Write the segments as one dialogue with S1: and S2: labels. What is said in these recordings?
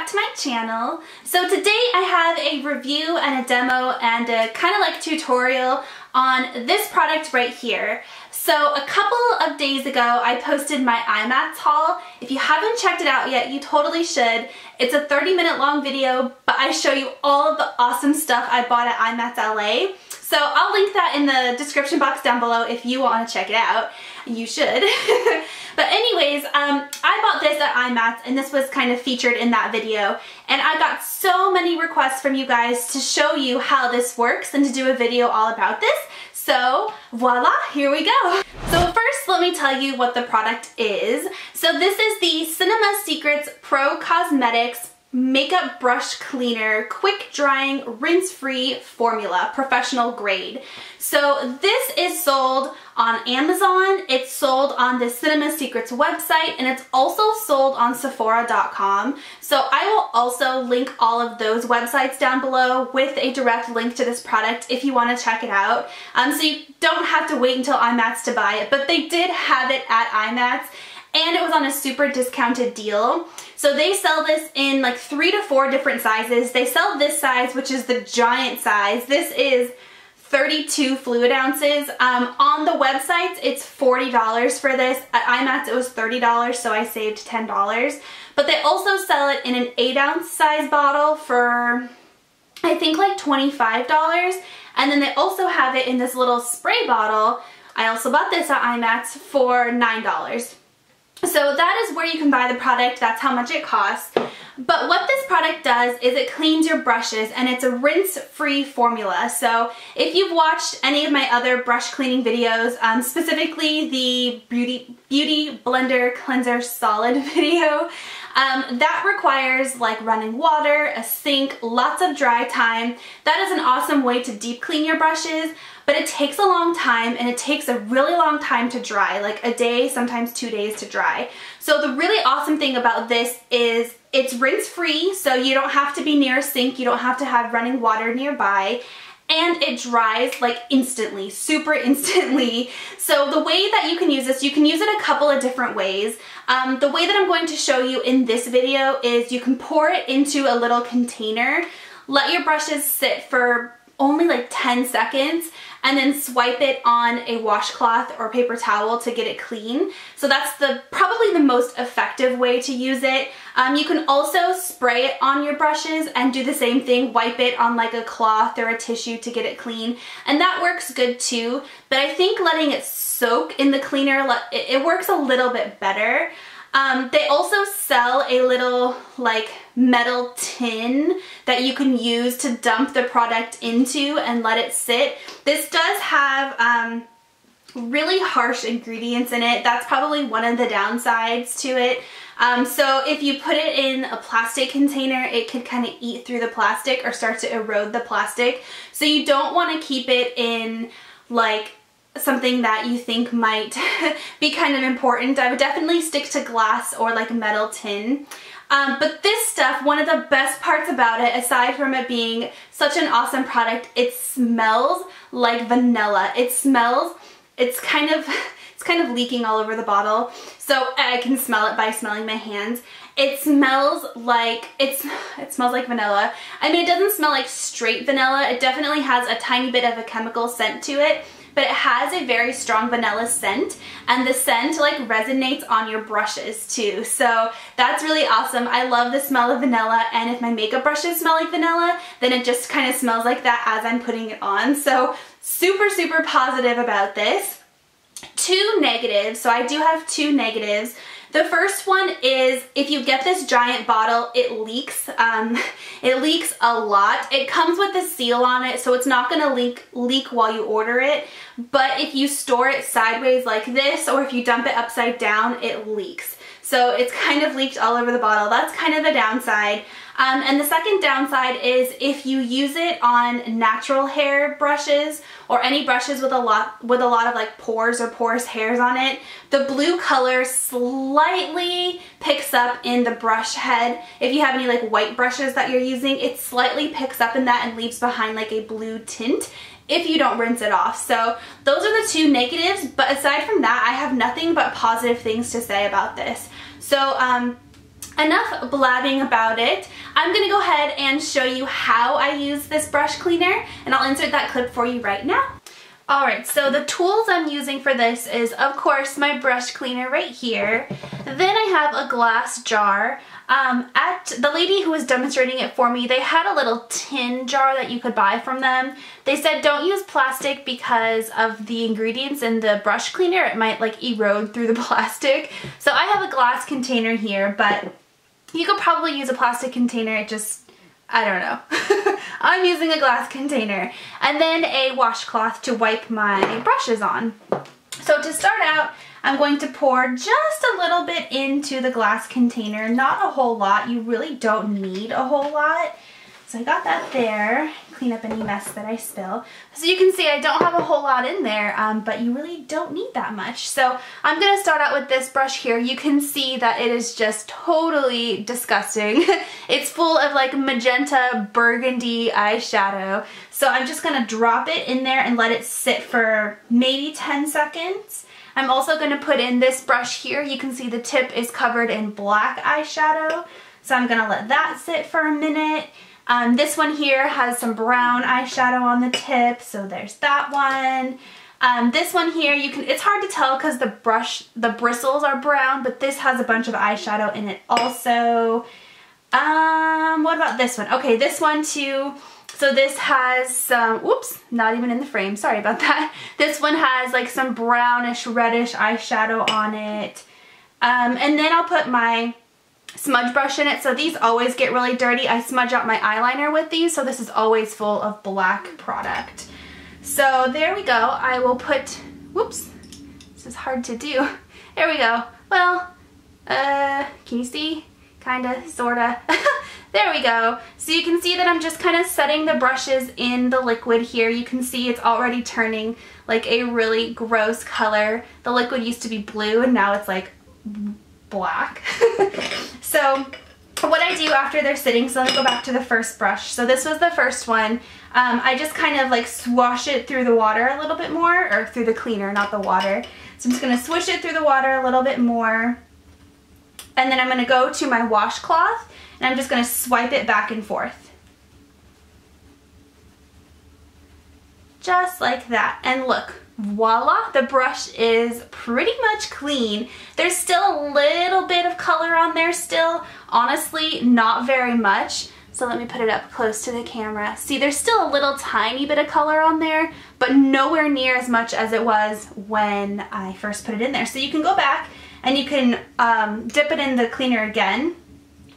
S1: to my channel. So today I have a review and a demo and a kind of like tutorial on this product right here. So a couple of days ago I posted my IMATS haul. If you haven't checked it out yet, you totally should. It's a 30-minute long video, but I show you all of the awesome stuff I bought at IMATS LA. So I'll link that in the description box down below if you want to check it out. You should. But anyways, I bought this at IMATS and this was kind of featured in that video. And I got so many requests from you guys to show you how this works and to do a video all about this. So voila, here we go. So first, let me tell you what the product is. So this is the Cinema Secrets Pro Cosmetics Makeup Brush Cleaner Quick Drying Rinse-Free Formula, professional grade. So this is sold on Amazon, it's sold on the Cinema Secrets website, and it's also sold on Sephora.com. So I will also link all of those websites down below with a direct link to this product if you want to check it out. So you don't have to wait until IMATS to buy it, but they did have it at IMATS. And it was on a super discounted deal. So they sell this in like 3 to 4 different sizes. They sell this size, which is the giant size. This is 32 fluid ounces. On the websites, it's $40 for this. At IMATS, it was $30, so I saved $10. But they also sell it in an 8-ounce size bottle for, I think, like $25. And then they also have it in this little spray bottle. I also bought this at IMATS for $9. So that is where you can buy the product. That's how much it costs. But what this product does is it cleans your brushes, and it's a rinse-free formula. So if you've watched any of my other brush cleaning videos, specifically the Beauty Blender Cleanser Solid video, that requires like running water, a sink, lots of dry time. That is an awesome way to deep clean your brushes, but it takes a long time, and it takes a really long time to dry, like a day, sometimes 2 days to dry. So the really awesome thing about this is it's rinse-free, so you don't have to be near a sink, you don't have to have running water nearby, and it dries like instantly, super instantly. So the way that you can use this, you can use it a couple of different ways. The way that I'm going to show you in this video is you can pour it into a little container, let your brushes sit for only like 10 seconds, and then swipe it on a washcloth or paper towel to get it clean. So that's probably the most effective way to use it. You can also spray it on your brushes and do the same thing, wipe it on like a cloth or a tissue to get it clean, and that works good too. But I think letting it soak in the cleaner, it works a little bit better. They also sell a little like metal tin that you can use to dump the product into and let it sit. This does have really harsh ingredients in it. That's probably one of the downsides to it. So if you put it in a plastic container, it could kind of eat through the plastic or start to erode the plastic. So you don't want to keep it in like something that you think might be kind of important. I would definitely stick to glass or like metal tin. But this stuff, one of the best parts about it, aside from it being such an awesome product, it smells like vanilla. It smells, it's kind of leaking all over the bottle, so I can smell it by smelling my hands. It smells like, it smells like vanilla. I mean, it doesn't smell like straight vanilla. It definitely has a tiny bit of a chemical scent to it, but it has a very strong vanilla scent, and the scent like resonates on your brushes too. So that's really awesome. I love the smell of vanilla, and if my makeup brushes smell like vanilla, then it just kind of smells like that as I'm putting it on. So super, super positive about this. 2 negatives, so I do have 2 negatives. The first one is if you get this giant bottle, it leaks. It leaks a lot. It comes with a seal on it, so it's not going to leak while you order it. But if you store it sideways like this, or if you dump it upside down, it leaks. So it's kind of leaked all over the bottle. That's kind of the downside. And the second downside is if you use it on natural hair brushes or any brushes with a lot of like pores or porous hairs on it, the blue color slightly picks up in the brush head. If you have any like white brushes that you're using, it slightly picks up in that and leaves behind like a blue tint if you don't rinse it off. So those are the 2 negatives, but aside from that, I have nothing but positive things to say about this. So enough blabbing about it. I'm gonna go ahead and show you how I use this brush cleaner, and I'll insert that clip for you right now. Alright, so the tools I'm using for this is, of course, my brush cleaner right here. Then I have a glass jar. At the lady who was demonstrating it for me, they had a little tin jar that you could buy from them. They said don't use plastic because of the ingredients in the brush cleaner. It might like erode through the plastic. So I have a glass container here, but you could probably use a plastic container. It just, I don't know. I'm using a glass container. And then a washcloth to wipe my brushes on. So to start out, I'm going to pour just a little bit into the glass container, not a whole lot. You really don't need a whole lot. So I got that there, clean up any mess that I spill. So you can see I don't have a whole lot in there, but you really don't need that much. So I'm gonna start out with this brush here. You can see that it is just totally disgusting. It's full of like magenta burgundy eyeshadow. So I'm just gonna drop it in there and let it sit for maybe 10 seconds. I'm also going to put in this brush here. You can see the tip is covered in black eyeshadow. So I'm going to let that sit for a minute. This one here has some brown eyeshadow on the tip, so there's that one. This one here, it's hard to tell because the bristles are brown, but this has a bunch of eyeshadow in it also. What about this one? Okay, this one too. So this has some, whoops, not even in the frame, sorry about that. This one has like some brownish, reddish eyeshadow on it. And then I'll put my smudge brush in it. So these always get really dirty. I smudge out my eyeliner with these, so this is always full of black product. So there we go. I will put, whoops, this is hard to do. There we go. Well, can you see? Kinda, sorta. There we go. So you can see that I'm just kind of setting the brushes in the liquid here. You can see it's already turning like a really gross color. The liquid used to be blue and now it's like black. So what I do after they're sitting, so let me go back to the first brush. So this was the first one. I just kind of like swash it through the water a little bit more, or through the cleaner, not the water. So I'm just going to swish it through the water a little bit more. And then I'm going to go to my washcloth and I'm just going to swipe it back and forth. Just like that. And look, voila, the brush is pretty much clean. There's still a little bit of color on there still. Honestly, not very much. So let me put it up close to the camera. See, there's still a little tiny bit of color on there, but nowhere near as much as it was when I first put it in there. So you can go back and you can dip it in the cleaner again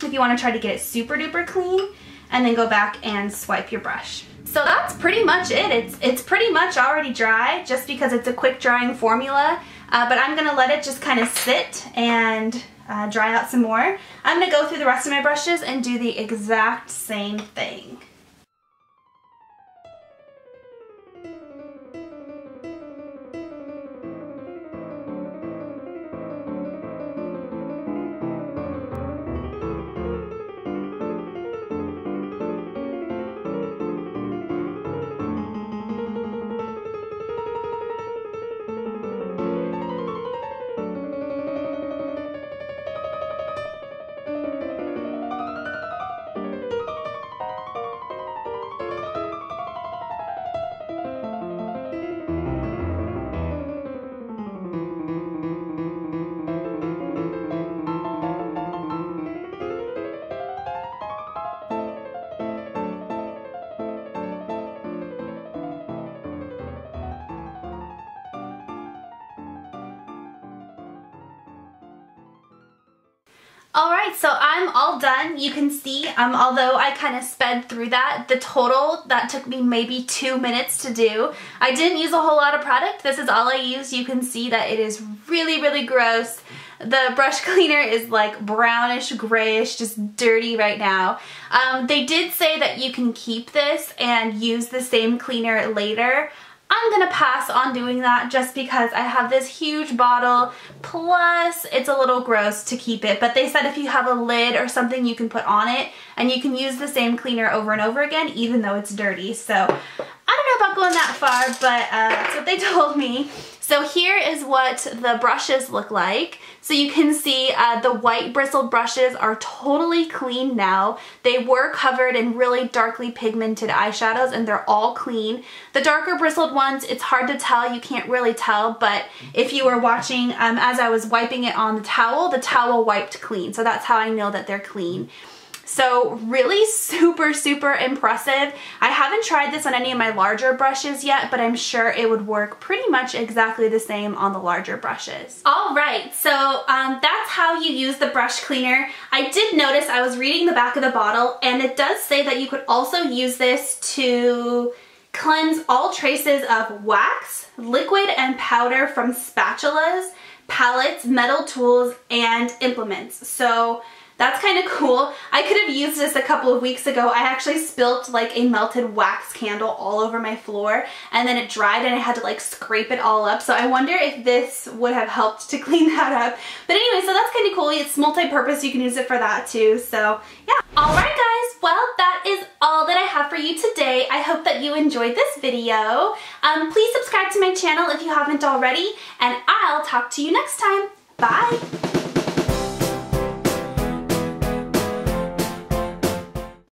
S1: if you want to try to get it super duper clean, and then go back and swipe your brush. So that's pretty much it. It's pretty much already dry just because it's a quick drying formula, but I'm going to let it just kind of sit and dry out some more. I'm going to go through the rest of my brushes and do the exact same thing. Alright, so I'm all done. You can see, although I kind of sped through that, the total, that took me maybe 2 minutes to do. I didn't use a whole lot of product. This is all I used. You can see that it is really, really gross. The brush cleaner is like brownish, grayish, just dirty right now. They did say that you can keep this and use the same cleaner later. I'm gonna pass on doing that just because I have this huge bottle, plus it's a little gross to keep it, but they said if you have a lid or something you can put on it and you can use the same cleaner over and over again even though it's dirty. So I don't know about going that far, but that's what they told me. So here is what the brushes look like. So you can see the white bristled brushes are totally clean now. They were covered in really darkly pigmented eyeshadows and they're all clean. The darker bristled ones, it's hard to tell, you can't really tell, but if you were watching as I was wiping it on the towel wiped clean. So that's how I know that they're clean. So really super, super impressive. I haven't tried this on any of my larger brushes yet, but I'm sure it would work pretty much exactly the same on the larger brushes. All right, so that's how you use the brush cleaner. I did notice, I was reading the back of the bottle, and it does say that you could also use this to cleanse all traces of wax, liquid, and powder from spatulas, palettes, metal tools, and implements. So that's kind of cool. I could have used this a couple of weeks ago. I actually spilt like a melted wax candle all over my floor, and then it dried and I had to like scrape it all up. So I wonder if this would have helped to clean that up. But anyway, so that's kind of cool. It's multi-purpose. You can use it for that too. So yeah. Alright guys, well that is all that I have for you today. I hope that you enjoyed this video. Please subscribe to my channel if you haven't already, and I'll talk to you next time. Bye!